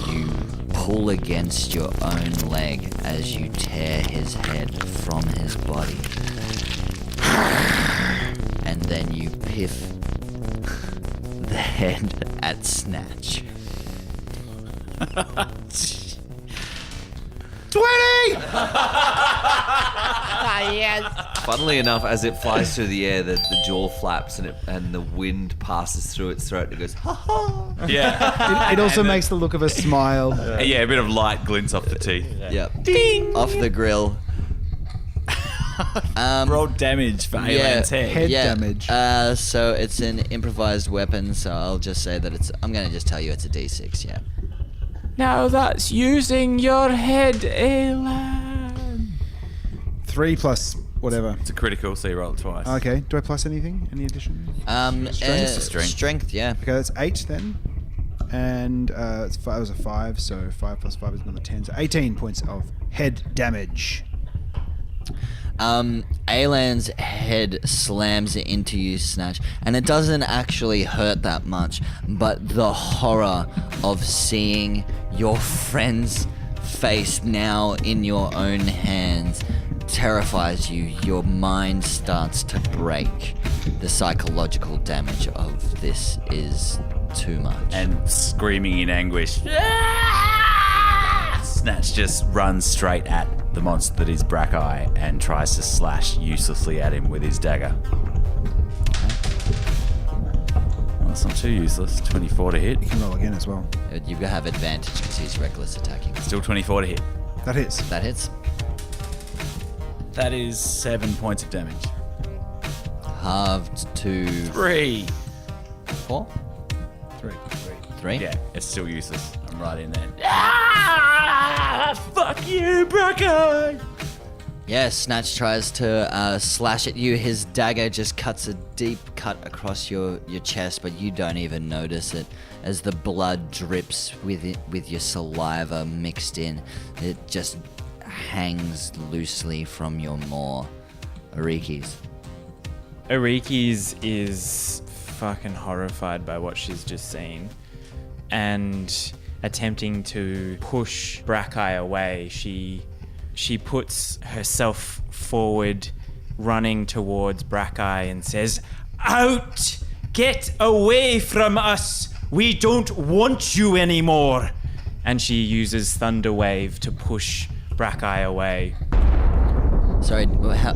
you pull against your own leg as you tear his head from his body. And then you piff the head at Snatch. 20! Funnily enough, as it flies through the air, the jaw flaps and the wind passes through its throat and it goes, ha ha! Yeah. It also makes the look of a smile. Yeah, a bit of light glints off the teeth. Yep. Ding! Off the grill. Roll damage for Alan's head. Head damage. So it's an improvised weapon, so I'll just say that I'm gonna just tell you it's a D6, yeah. Now that's using your head, Alan. 3 plus whatever. It's a critical, so you roll it twice. Okay. Do I plus anything? Any addition? Strength. Strength, yeah. Okay, that's 8 then. And it was a 5, so 5 plus 5 is another 10. So 18 points of head damage. Alan's head slams into you, Snatch, and it doesn't actually hurt that much, but the horror of seeing your friend's face now in your own hands terrifies you. Your mind starts to break. The psychological damage of this is too much. And screaming in anguish, Snatch just runs straight at the monster that is Brackeye and tries to slash uselessly at him with his dagger. Well, that's not too useless. 24 to hit. You can roll again as well. You have advantage because he's reckless attacking. Still 24 to hit. That hits. That hits. That is 7 points of damage. Halved to 3. 4? 3. 3? Yeah, it's still useless. I'm right in there. Fuck you, Brackeye! Yeah, Snatch tries to slash at you. His dagger just cuts a deep cut across your chest, but you don't even notice it as the blood drips with your saliva mixed in. It just hangs loosely from your maw Arikis. Arikis is fucking horrified by what she's just seen and attempting to push Brackeye away. She puts herself forward, running towards Brackeye and says, "Out! Get away from us! We don't want you anymore!" And she uses Thunder Wave to push Brackeye away. Sorry,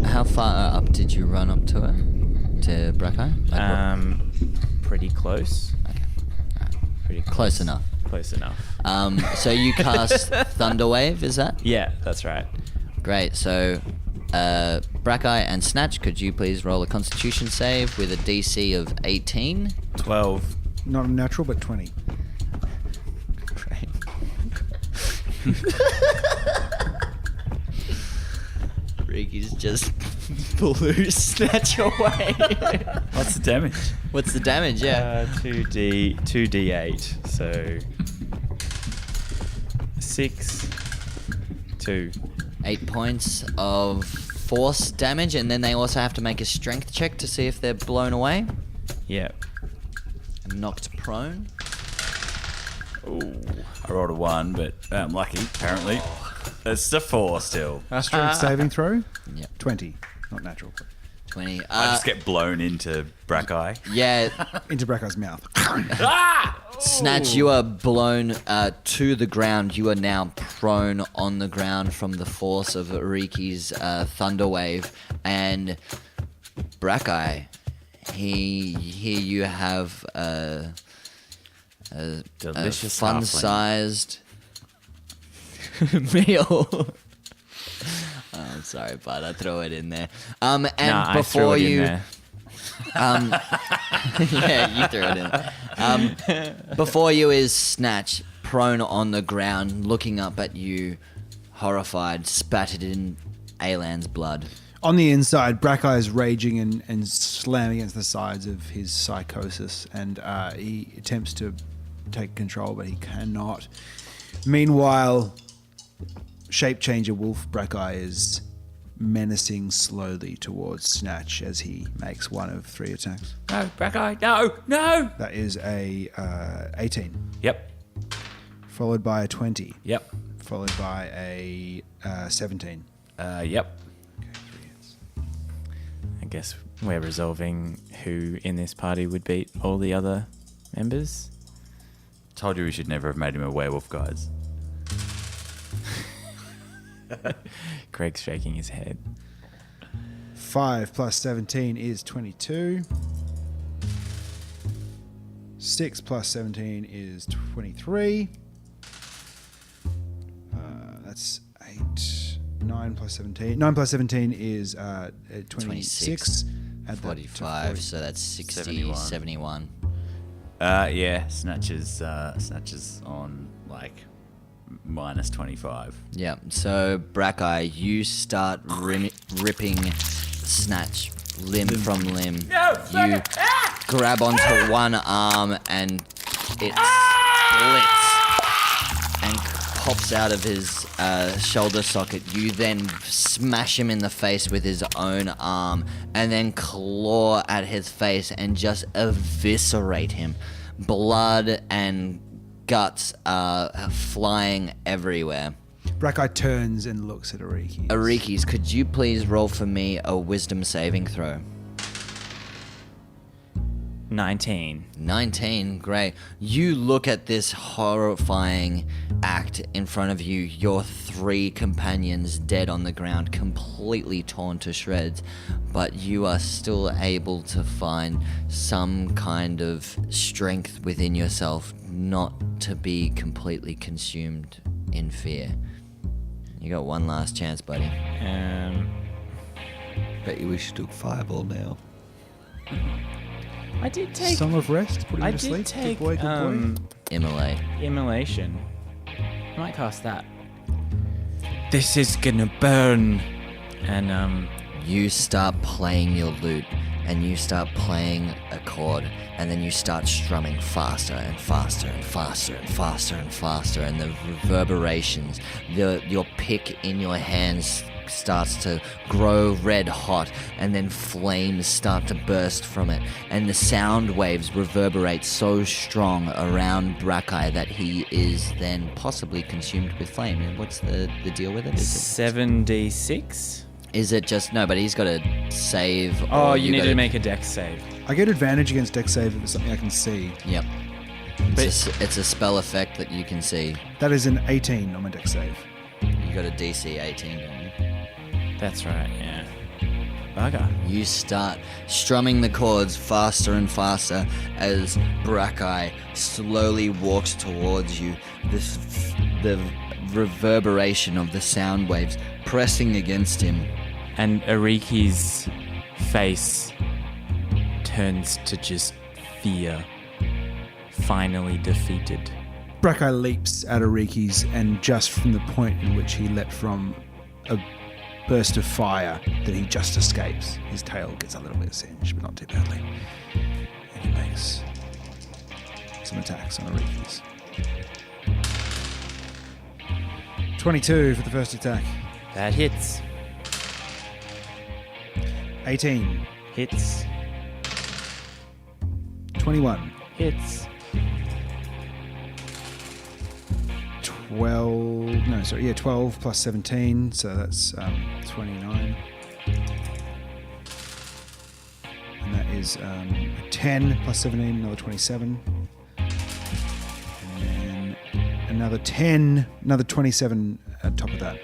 how far up did you run up to her? To Brackeye? Pretty close. Okay. Alright. Pretty Close enough. Close enough. So you cast Thunder Wave, is that? Yeah, that's right. Great. So, Brackeye and Snatch, could you please roll a Constitution save with a DC of 18? 12. Not a natural, but 20. Great. Riki's just blew Snatch away. What's the damage? What's the damage? Yeah. 2d8. So 6, 2. 8 points of force damage, and then they also have to make a strength check to see if they're blown away. Yeah. Knocked prone. Ooh, I rolled a 1, but I'm lucky, apparently. It's a 4 still. Strength saving throw? Yep. 20. Not natural. 20. I just get blown into Brackeye. Yeah. Into Brackeye's mouth. Snatch, you are blown to the ground. You are now prone on the ground from the force of Riki's Thunder Wave. And Brackeye, here you have a Delicious fun-sized meal. I'm sorry, but I throw it in there. And Nah, before I threw it you, in there. yeah, you threw it in. Before you is Snatch, prone on the ground, looking up at you, horrified, spattered in Alan's blood. On the inside, Brackeye is raging and slamming against the sides of his psychosis, and he attempts to take control, but he cannot. Meanwhile, shape changer Wolf Brackeye is menacing slowly towards Snatch as he makes one of 3 attacks. No, Brackeye, no! That is a 18, Yep, followed by a 20, yep, followed by a 17. yep. I guess we're resolving who in this party would beat all the other members. Told you we should never have made him a werewolf, guys. Greg's shaking his head. 5 plus 17 is 22. 6 plus 17 is 23. That's 8. 9 plus 17. 9 plus 17 is 26. Add that to 45, 40. so that's 60, 71. 71. Yeah, Snatches on like minus 25. Yeah, so Brackeye, you start ripping Snatch limb from limb. You grab onto one arm and it splits and pops out of his shoulder socket. You then smash him in the face with his own arm and then claw at his face and just eviscerate him. Blood and guts are flying everywhere. Brackeye turns and looks at Ariki. Arikis, could you please roll for me a wisdom saving throw? 19. 19, great. You look at this horrifying act in front of you, your 3 companions dead on the ground, completely torn to shreds, but you are still able to find some kind of strength within yourself not to be completely consumed in fear. You got one last chance, buddy. Bet you wish you took Fireball now. I did take. Song of Rest? Put him I to sleep? did take Good boy. Immolate. Immolation. I might cast that. This is gonna burn. And You start playing your lute, and you start playing a chord, and then you start strumming faster and faster and faster and faster and faster, and the reverberations, your pick in your hands smoke starts to grow red hot, and then flames start to burst from it, and the sound waves reverberate so strong around Brackeye that he is then possibly consumed with flame. And what's the deal with it? 7d6? Is it just... No, but he's got to save... Oh, or you need gotta- to make a dex save. I get advantage against dex save if it's something I can see. Yep. It's a spell effect that you can see. That is an 18 on my dex save. You got a DC 18, don't you? That's right, yeah. Bugger. You start strumming the chords faster and faster as Brackeye slowly walks towards you. The reverberation of the sound waves pressing against him. And Ariki's face turns to just fear. Finally defeated. Brackeye leaps at Ariki's, and just from the point in which he let from a burst of fire that he just escapes, his tail gets a little bit singed, but not too badly. And he makes some attacks on Ariki's. 22 for the first attack. That hits. 18. Hits. 21. Hits. 12 plus 17, so that's 29. And that is a 10 plus 17, another 27. And then another 10, another 27 at top of that.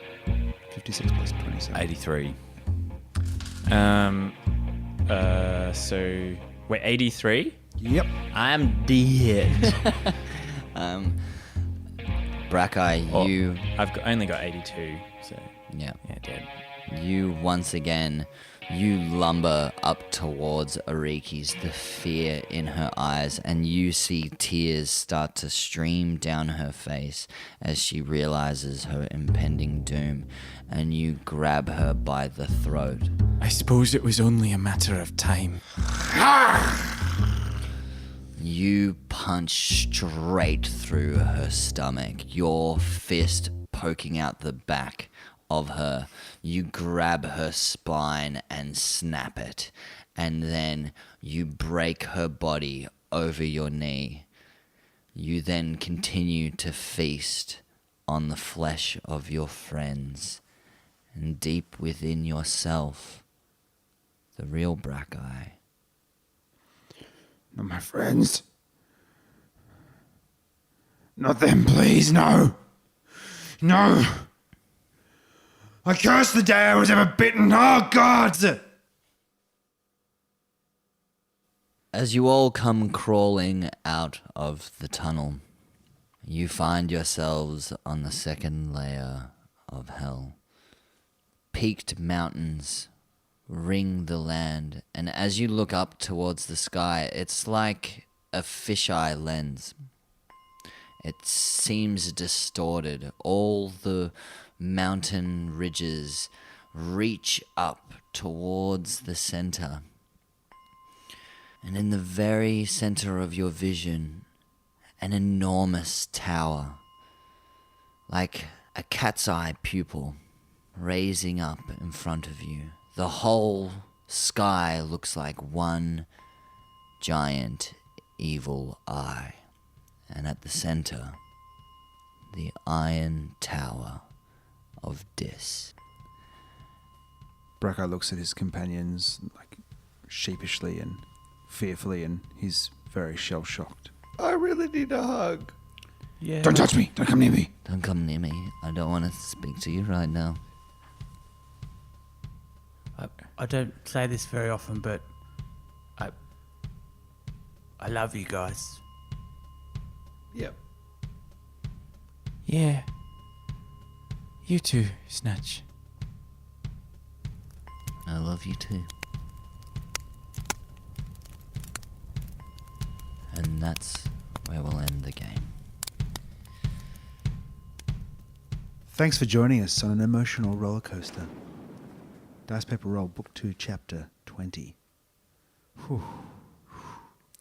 56 plus 27. 83. So we're 83? Yep. I'm dead. Brackeye, you... Only got 82, so Yeah. yeah, dead. You once again, you lumber up towards Ariki's, the fear in her eyes, and you see tears start to stream down her face as she realizes her impending doom, and you grab her by the throat. I suppose it was only a matter of time. You punch straight through her stomach, your fist poking out the back of her. You grab her spine and snap it, and then you break her body over your knee. You then continue to feast on the flesh of your friends, and deep within yourself, the real Brackeye. Not my friends. Not them, please, no. No. I curse the day I was ever bitten. Oh, gods! As you all come crawling out of the tunnel, you find yourselves on the second layer of hell. Peaked mountains ring the land, and as you look up towards the sky, it's like a fisheye lens. It seems distorted. All the mountain ridges reach up towards the center. And in the very center of your vision, an enormous tower, like a cat's eye pupil, raising up in front of you. The whole sky looks like one giant evil eye. And at the center, the Iron Tower of Dis. Brackeye looks at his companions like sheepishly and fearfully, and he's very shell-shocked. I really need a hug. Yeah. Don't touch me! Don't come near me! Don't come near me. I don't want to speak to you right now. I don't say this very often, but I love you guys. Yep. Yeah. You too, Snatch. I love you too. And that's where we'll end the game. Thanks for joining us on an emotional roller coaster. Dice Paper Roll, Book 2, Chapter 20. Whew.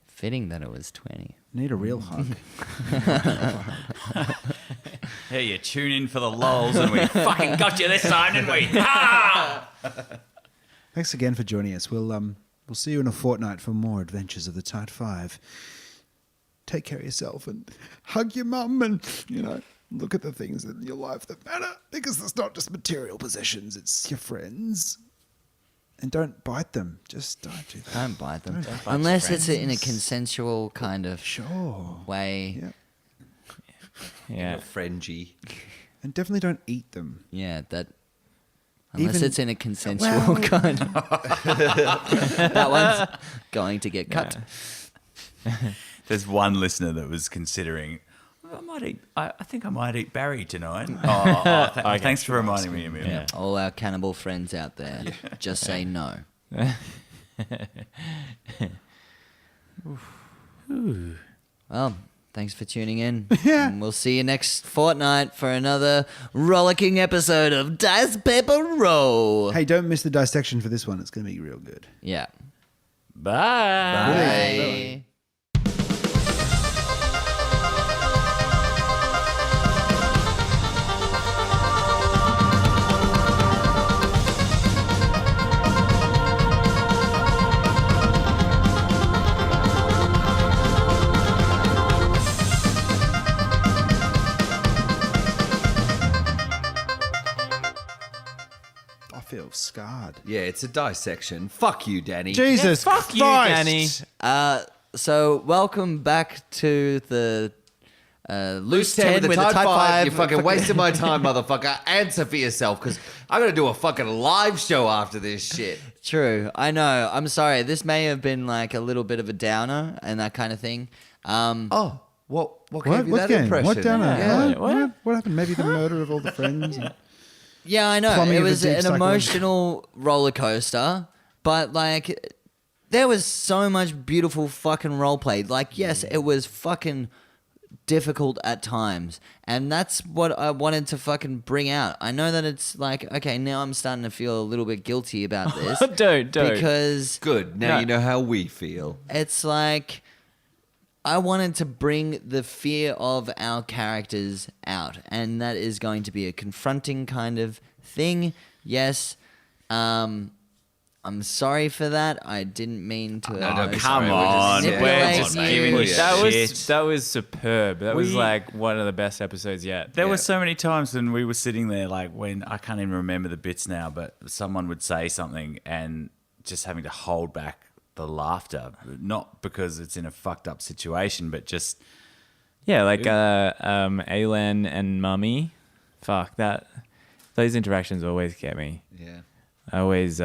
Fitting that it was 20. Need a real hug. Yeah, you tune in for the lulls and we fucking got you this time, didn't we? Ah! Thanks again for joining us. We'll see you in a fortnight for more adventures of the Tide Five. Take care of yourself and hug your mum and, look at the things in your life that matter, because it's not just material possessions, it's your friends. And don't bite them. Just don't do that. Don't bite them. Unless it's in a consensual kind of way. Yeah. Yeah. Fringy. And definitely don't eat them. Yeah, that... Unless Even- it's in a consensual kind of... That one's going to get cut. There's one listener that was considering, I think I might eat Barry tonight. Thanks for reminding me, Emil. Yeah. All our cannibal friends out there, just say no. Well, thanks for tuning in. Yeah. And we'll see you next fortnight for another rollicking episode of Dice Paper Roll. Hey, don't miss the dissection for this one. It's going to be real good. Yeah. Bye. Bye. I feel scarred. Yeah, it's a dissection. Fuck you, Danny. Jesus Fuck you, Christ. Danny. So welcome back to the Loose 10 with with the the Tide Type 5. You're fucking wasting my time, motherfucker. Answer for yourself, because I'm going to do a fucking live show after this shit. True, I know. I'm sorry. This may have been like a little bit of a downer and that kind of thing. Oh, what What? gave you What that game? impression? What down? Yeah. What happened? Maybe the murder of all the friends? Yeah, I know. Plumbing It of a was deep an psychology. emotional roller coaster, but like there was so much beautiful fucking roleplay. Like, yes, it was fucking difficult at times, and that's what I wanted to fucking bring out. I know that it's like, okay, now I'm starting to feel a little bit guilty about this. Don't. Because Good. Now you know how we feel. it's like I wanted to bring the fear of our characters out, and that is going to be a confronting kind of thing. Yes, I'm sorry for that. I didn't mean to. don't be Come sorry, on, we're we're just just manipulate giving you. you shit. That was superb. That was We- like one of the best episodes yet. There were so many times when we were sitting there, like when I can't even remember the bits now, but someone would say something and just having to hold back the laughter, not because it's in a fucked up situation, but just Yeah, like Alan and Mummy. Fuck that. Those interactions always get me. Yeah. I always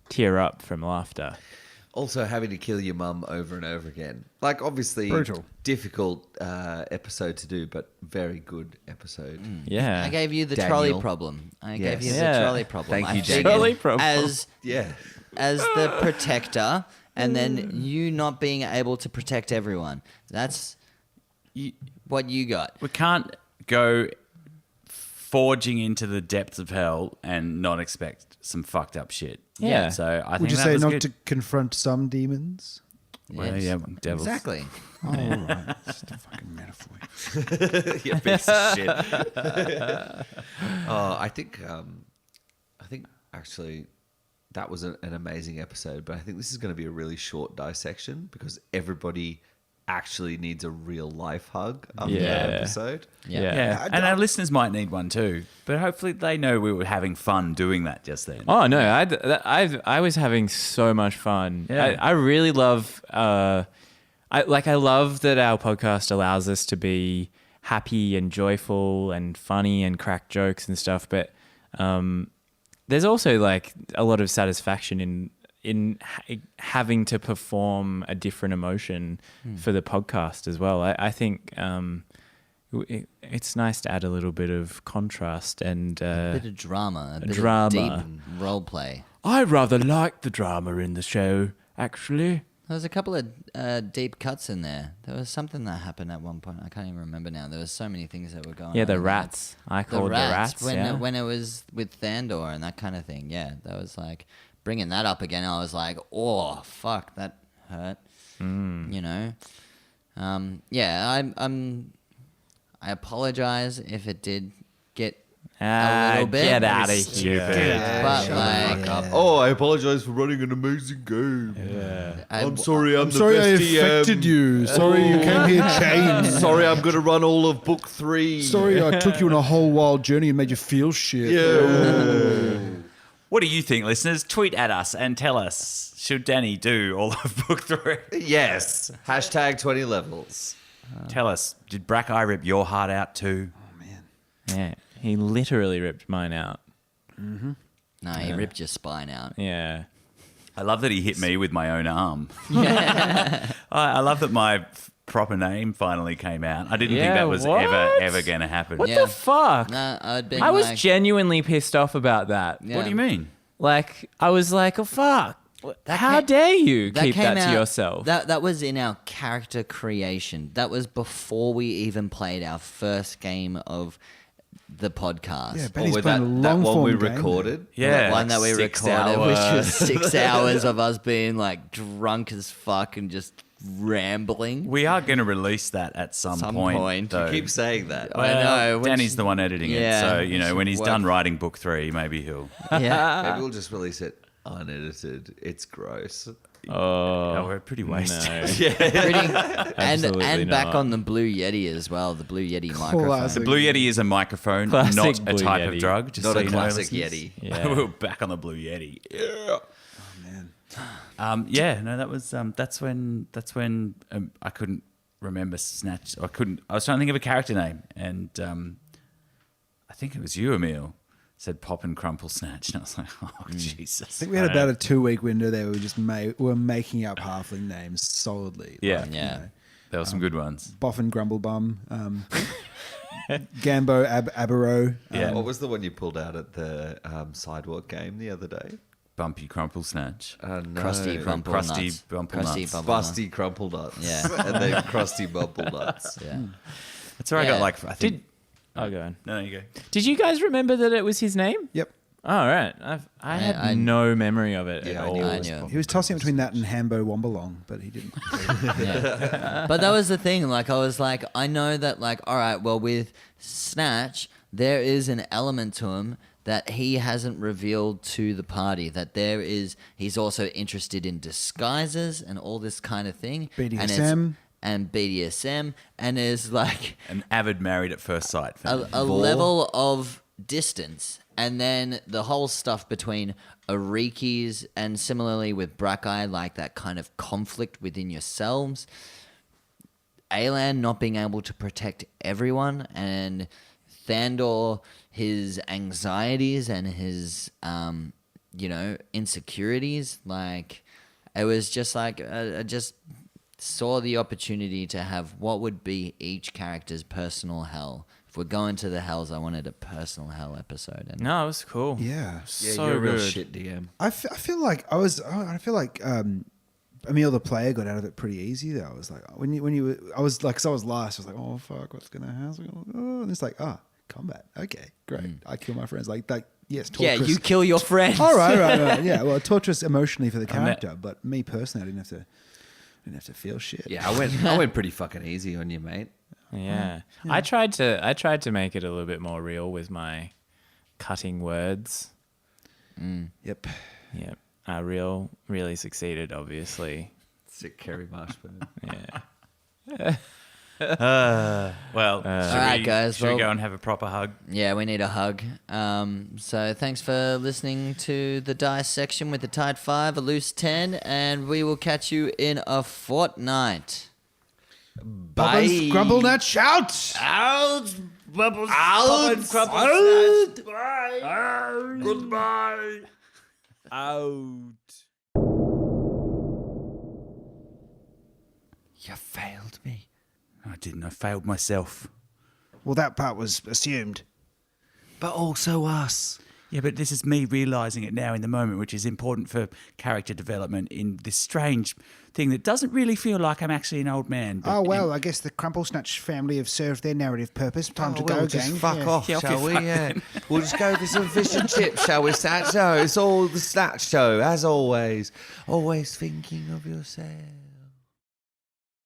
tear up from laughter. Also, having to kill your mum over and over again. Like, obviously, Brutal. difficult episode to do, but very good episode. Yeah. I gave you the Daniel. trolley problem. I gave you Yes. the Yeah. trolley problem. Thank I you, figured Daniel. Trolley problem. as the protector, and then you not being able to protect everyone. That's what you got. we can't go forging into the depths of hell and not expect some fucked up shit. Yeah. So I think Would you that say was not good. to confront some demons? Well, Yes. yeah, devils. Exactly. Oh, all right. It's just a fucking metaphor. You piece of shit. I think actually that was an amazing episode, but I think this is going to be a really short dissection because everybody actually needs a real life hug after Yeah. that episode. Yeah. Yeah, and our listeners might need one too, but hopefully they know we were having fun doing that just then. Oh no, I was having so much fun. Yeah. I really love. I love that our podcast allows us to be happy and joyful and funny and crack jokes and stuff. But there's also like a lot of satisfaction in having to perform a different emotion for the podcast as well. I think it's nice to add a little bit of contrast and A bit of drama, a bit drama. of deep role play. I rather like the drama in the show, actually. There was a couple of deep cuts in there. There was something that happened at one point. I can't even remember now. There was so many things that were going on. Yeah, the in there. rats. I called the rats. when yeah. when it was with Thandor and that kind of thing. Yeah, that was like bringing that up again. I was like, oh fuck, that hurt. You know. Yeah, I apologize if it did get a little bit. Get out of here. But like, Oh, I apologize for running an amazing game. I'm sorry, I'm Sorry I the best affected DM. you. Sorry you came here chained. Sorry, I'm going to run all of book 3. Sorry I took you on a whole wild journey and made you feel shit. Yeah. What do you think, listeners? Tweet at us and tell us, should Danny do all of book 3? Yes. Hashtag 20 levels. Tell us, did Brackeye rip your heart out too? Yeah, he literally ripped mine out. no, he ripped your spine out. Yeah. I love that he hit me with my own arm. I love that my proper name finally came out. I didn't think Yeah, that was what? ever going to happen. What Yeah. the fuck? No, I'd been I was like, genuinely pissed off about that. Yeah. What do you mean? Like, I was like, oh, fuck. That How came- dare you keep came that to out- yourself? That was in our character creation. That was before we even played our first game of the podcast. Yeah, Or Benny's with playing a that long one form we game. recorded. Yeah. One that we 6 recorded, hour- which was 6 hours of us being like drunk as fuck and just rambling. We are going to release that at some point. though. Keep saying that. I know. which- Danny's the one editing Yeah, it, so you know when he's work. done writing book 3, maybe he'll. Yeah. Maybe we'll just release it unedited. It's gross. Oh, we're pretty wasted. No. Pretty, Absolutely and back not. on the Blue Yeti as well. The Blue Yeti microphone. The Blue Yeti is a microphone, Classic not a Blue type Yeti. of drug. Just Not so a you know, classic listeners. Yeti. Yeah. We're back on the Blue Yeti. Yeah. Yeah, no, that was that's when I couldn't remember Snatch. I was trying to think of a character name, and I think it was you, Emil, said Pop and Crumple Snatch, and I was like, oh Jesus. I think we had about a 2-week window there. We just were making up halfling names solidly. Yeah. Like, Yeah. you know, There were some good ones. Boff and Grumblebum, Gambo Abero. Yeah. What was the one you pulled out at the sidewalk game the other day? Bumpy Crumple Snatch. No. Crusty Bumble Crusty Nuts. Bumble Crusty Nuts. Bumble Nuts. Busty Crumple Nuts. Yeah. And then Crusty Bumble Nuts. Yeah. That's where I Yeah. got like I think. Oh, go on. No, you go. Did you guys remember that it was his name? Yep. Oh, right. I had I- no memory of it Yeah, at I all. knew I knew. He was tossing it between that and Hambo Wombalong, but he didn't. But that was the thing. Like, I was like, I know that, like, all right, well, with Snatch, there is an element to him that he hasn't revealed to the party. That he's also interested in disguises and all this kind of thing. BDSM. And BDSM. And there's like An avid married at first sight fan. a level of distance, and then the whole stuff between Arikis and similarly with Brackeye, like that kind of conflict within yourselves. Alan not being able to protect everyone, and Thandor, his anxieties and his insecurities. Like, it was just like I just saw the opportunity to have what would be each character's personal hell. If we're going to the hells, I wanted a personal hell episode. And No, it was cool. Yeah. Yeah, So you're a real good. shit DM. I feel like Emil the player got out of it pretty easy though. I was like, I was like, 'cause I was last. I was like, oh fuck, what's gonna happen? Oh, and it's like, combat. Okay, great. I kill my friends. Like, yes, yeah, torturous. you kill your friends. All right. Yeah, well, torturous emotionally for the character, but me personally, I didn't have to feel shit. Yeah, I went pretty fucking easy on you, mate. Yeah. I tried to make it a little bit more real with my cutting words. Yep. Yep. I really succeeded, obviously. Sick Kerry Marshburn. Yeah. Well, should right, we, guys, should we well- go and have a proper hug? Yeah, we need a hug. So thanks for listening to the dice section with the tight 5, a loose 10, and we will catch you in a fortnight. Bubbles, grumble, nut, shout! Out! Bubbles! Out! Goodbye! Out. You failed me. I didn't. I failed myself. Well, that part was assumed. But also us. Yeah, but this is me realising it now in the moment, which is important for character development in this strange thing that doesn't really feel like I'm actually an old man. but Oh, well, I guess the Crumple Snatch family have served their narrative purpose. Time to go, we'll just gang. fuck Yeah. off, Yeah, shall okay, we? fuck Yeah. We'll just go for some fish and chips, shall we, Snatch? No, it's all the Snatch show, as always. Always thinking of yourself.